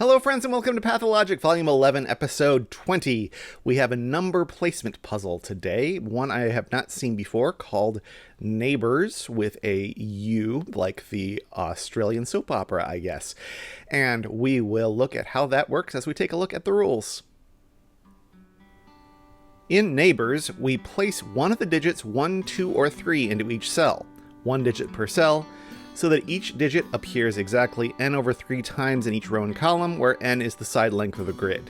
Hello friends and welcome to Pathologic, Volume 11, Episode 20. We have a number placement puzzle today, one I have not seen before, called Neighbours, with a U, like the Australian soap opera, I guess. And we will look at how that works as we take a look at the rules. In Neighbours, we place one of the digits 1, 2, or 3 into each cell, one digit per cell, so that each digit appears exactly n over 3 times in each row and column, where n is the side length of the grid.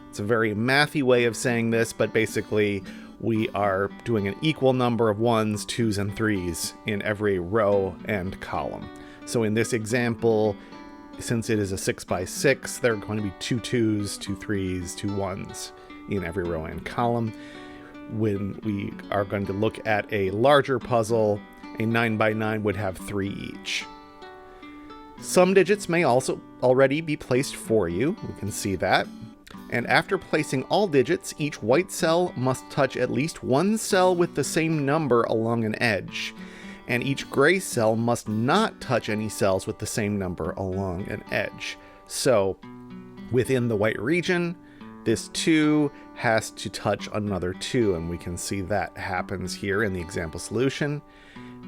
It's a very mathy way of saying this, but basically we are doing an equal number of 1s, 2s, and 3s in every row and column. So in this example, since it is a 6 by 6, there are going to be 2 2s, 2 3s, 2 1s in every row and column. When we are going to look at a larger puzzle, a 9 by 9 would have 3 each. Some digits may also already be placed for you. We can see that. And after placing all digits, each white cell must touch at least one cell with the same number along an edge. And each gray cell must not touch any cells with the same number along an edge. So within the white region, this 2 has to touch another 2, and we can see that happens here in the example solution.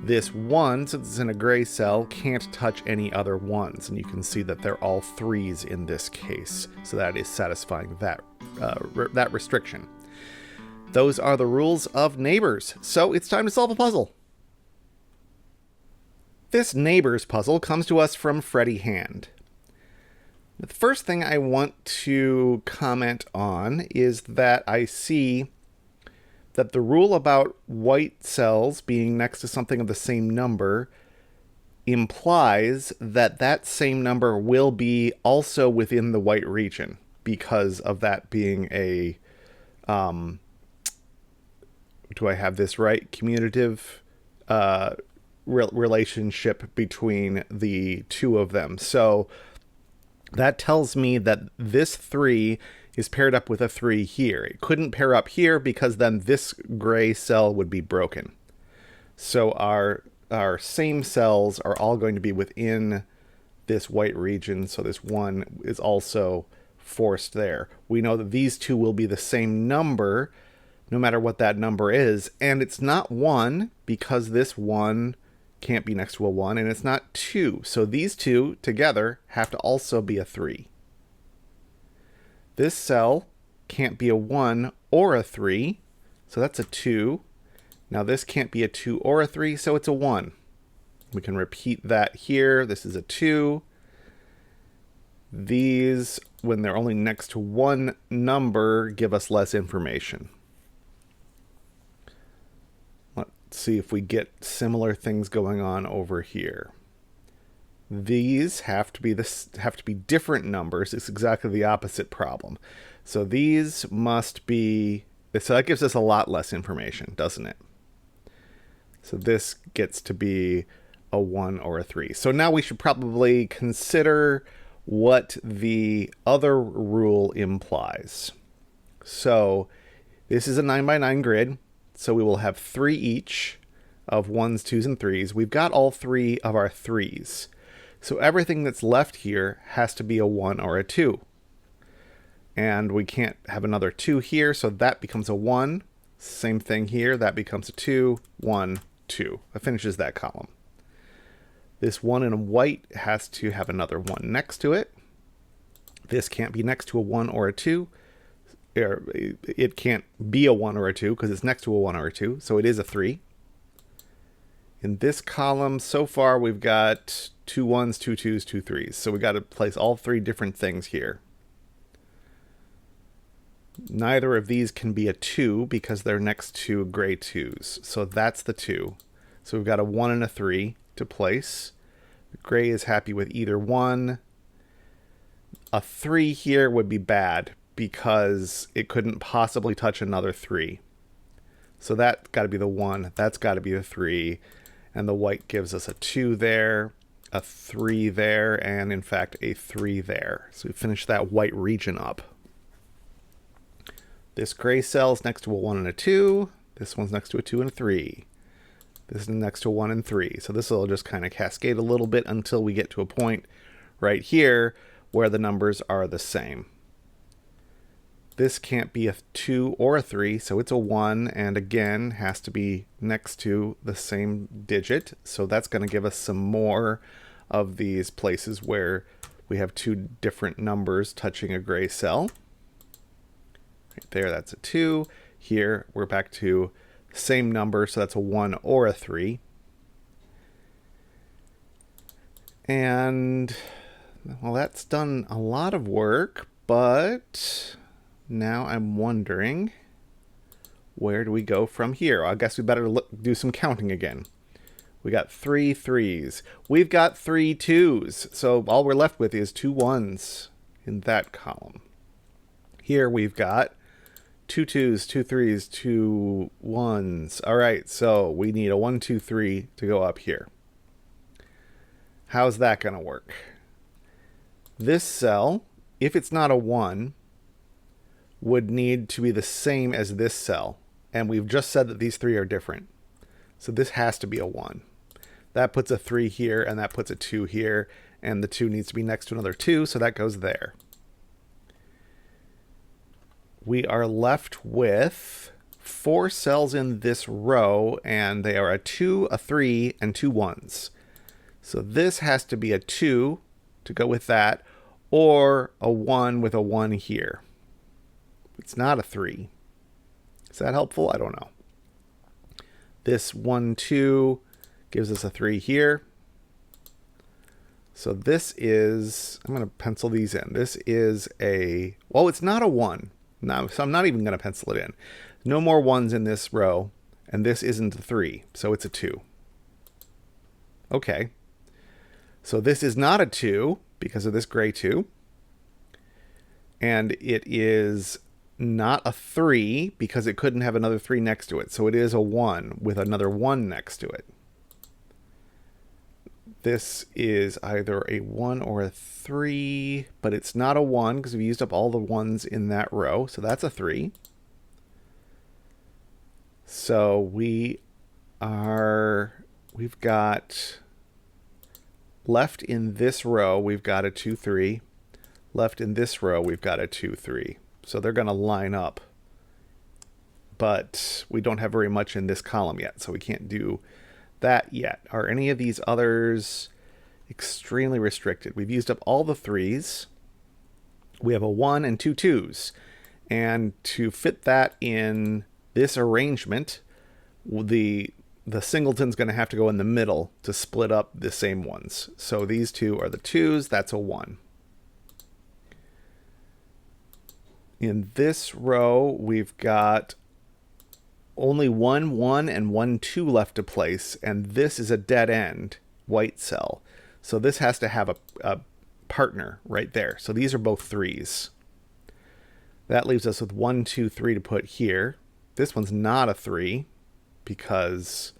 This 1, since it's in a gray cell, can't touch any other 1s, and you can see that they're all 3s in this case. So that is satisfying that restriction. Those are the rules of Neighbours. So it's time to solve a puzzle. This Neighbours puzzle comes to us from Freddie Hand. The first thing I want to comment on is that I see that the rule about white cells being next to something of the same number implies that that same number will be also within the white region, because of that being a, do I have this right? Commutative relationship between the two of them. So that tells me that this 3 is paired up with a 3 here. It couldn't pair up here because then this gray cell would be broken. So our same cells are all going to be within this white region, so this 1 is also forced there. We know that these 2 will be the same number no matter what that number is, and it's not 1 because this 1 can't be next to a 1, and it's not 2. So these 2 together have to also be a 3. This cell can't be a 1 or a 3, so that's a 2. Now this can't be a 2 or a 3, so it's a 1. We can repeat that here. This is a 2. These, when they're only next to one number, give us less information. Let's see if we get similar things going on over here. These have to be different numbers. It's exactly the opposite problem. So these must be, so that gives us a lot less information, doesn't it? So this gets to be a 1 or a 3. So now we should probably consider what the other rule implies. So this is a 9 by 9 grid. So we will have 3 each of 1s, 2s, and 3s. We've got all 3 of our 3s. So everything that's left here has to be a 1 or a 2. And we can't have another 2 here, so that becomes a 1. Same thing here, that becomes a 2, 1, 2. That finishes that column. This 1 in white has to have another 1 next to it. This can't be next to a 1 or a 2. It can't be a 1 or a 2 because it's next to a 1 or a 2, so it is a 3. In this column, so far, we've got 2 1s, 2 2s, 2 3s. So we've got to place all 3 different things here. Neither of these can be a 2 because they're next to gray 2s. So that's the 2. So we've got a 1 and a 3 to place. Gray is happy with either 1. A 3 here would be bad because it couldn't possibly touch another 3. So that's got to be the 1. That's got to be the 3. And the white gives us a 2 there, a 3 there, and in fact a 3 there. So we finish that white region up. This gray cell is next to a 1 and a 2. This one's next to a 2 and a 3. This is next to 1 and 3. So this will just kind of cascade a little bit until we get to a point right here where the numbers are the same. This can't be a 2 or a 3, so it's a 1, and again, has to be next to the same digit. So that's going to give us some more of these places where we have two different numbers touching a gray cell. Right there, that's a 2. Here, we're back to same number, so that's a 1 or a 3. And, well, that's done a lot of work, but now I'm wondering, where do we go from here? I guess we better do some counting again. We got 3 3s. We've got 3 2s. So all we're left with is 2 1s in that column. Here we've got 2 2s, 2 3s, 2 1s. All right, so we need a 1, 2, 3 to go up here. How's that going to work? This cell, if it's not a 1, would need to be the same as this cell. And we've just said that these 3 are different. So this has to be a 1. That puts a 3 here, and that puts a 2 here. And the 2 needs to be next to another 2, so that goes there. We are left with 4 cells in this row, and they are a 2, a 3, and 2 1s. So this has to be a 2 to go with that, or a 1 with a 1 here. It's not a 3. Is that helpful? I don't know. This 1, 2 gives us a 3 here. So this is, I'm going to pencil these in. This is a, well, it's not a 1. No, so I'm not even going to pencil it in. No more 1s in this row, and this isn't a 3, so it's a 2. Okay. So this is not a 2 because of this gray 2. And it is not a 3 because it couldn't have another 3 next to it. So it is a 1 with another 1 next to it. This is either a 1 or a 3, but it's not a 1 because we used up all the 1s in that row. So that's a 3. So we've got left in this row, we've got a 2, 3. Left in this row, we've got a 2, 3. So they're going to line up. But we don't have very much in this column yet, so we can't do that yet. Are any of these others extremely restricted? We've used up all the 3s. We have a 1 and 2 2s. And to fit that in this arrangement, the singleton's going to have to go in the middle to split up the same ones. So these 2 are the 2s. That's a 1. In this row, we've got only 1 1 and 1 2 left to place, and this is a dead end white cell. So this has to have a partner right there. So these are both 3s. That leaves us with 1 2 3 to put here. This one's not a 3 because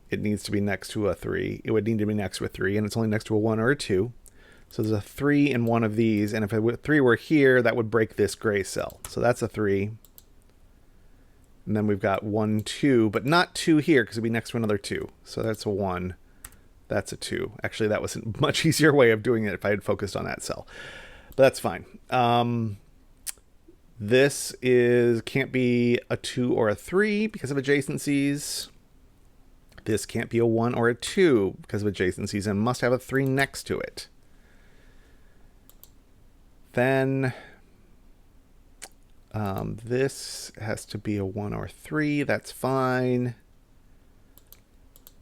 it needs to be next to a 3. It would need to be next to a 3, and it's only next to a 1 or a 2. So there's a 3 in one of these, and if a 3 were here, that would break this gray cell. So that's a 3. And then we've got 1 2, but not 2 here because it'd be next to another 2. So that's a 1. That's a 2. Actually, that was a much easier way of doing it if I had focused on that cell. But that's fine. This can't be a 2 or a 3 because of adjacencies. This can't be a 1 or a 2 because of adjacencies and must have a 3 next to it. Then this has to be a 1 or 3. That's fine.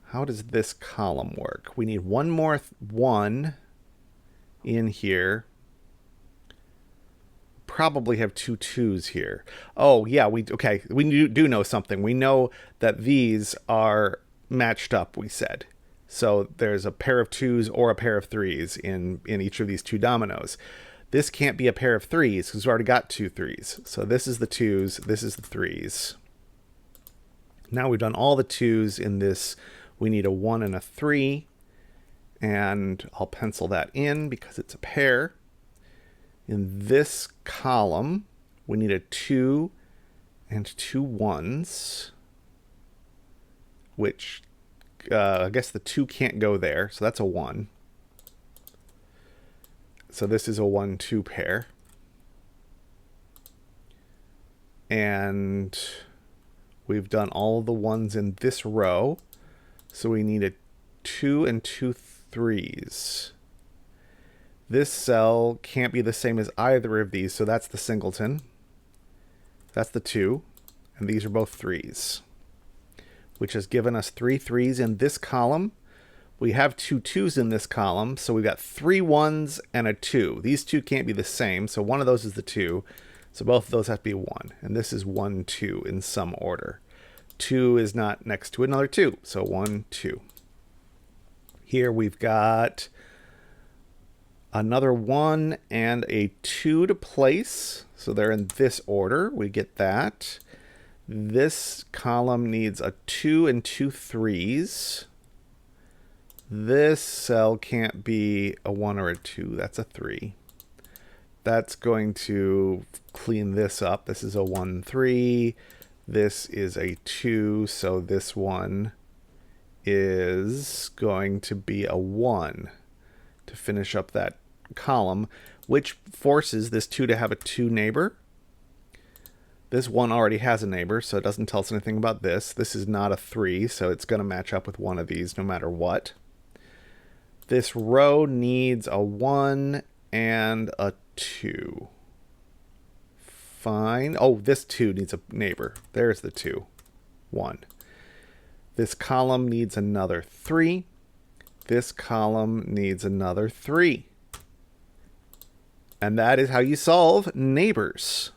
How does this column work? We need one more 1 in here. Probably have 2 2s here. Oh, yeah, we do know something. We know that these are matched up, we said. So there's a pair of 2s or a pair of 3s in each of these 2 dominoes. This can't be a pair of 3s because we've already got 2 3s. So this is the 2s, this is the 3s. Now we've done all the 2s in this. We need a 1 and a 3. And I'll pencil that in because it's a pair. In this column, we need a 2 and 2 1s, which I guess the 2 can't go there, so that's a 1. So this is a 1-2 pair. And we've done all the ones in this row. So we need a 2 and 2 3s. This cell can't be the same as either of these, so that's the singleton. That's the 2, and these are both 3s, which has given us 3 3s in this column. We have 2 2s in this column, so we've got 3 1s and a 2. These two can't be the same, so one of those is the 2, so both of those have to be 1, and this is 1 2 in some order. 2 is not next to another 2, so 1 2. Here we've got another 1 and a 2 to place. So they're in this order. We get that. This column needs a 2 and 2 3s. This cell can't be a 1 or a 2. That's a 3. That's going to clean this up. This is a 1 3. This is a 2. So this one is going to be a 1 to finish up that column, which forces this 2 to have a 2 neighbor. This 1 already has a neighbor, so it doesn't tell us anything about this. This is not a 3, so it's going to match up with one of these no matter what. This row needs a 1 and a 2. Fine. Oh, this 2 needs a neighbor. There's the 2. 1. This column needs another 3. This column needs another 3. And that is how you solve Neighbours.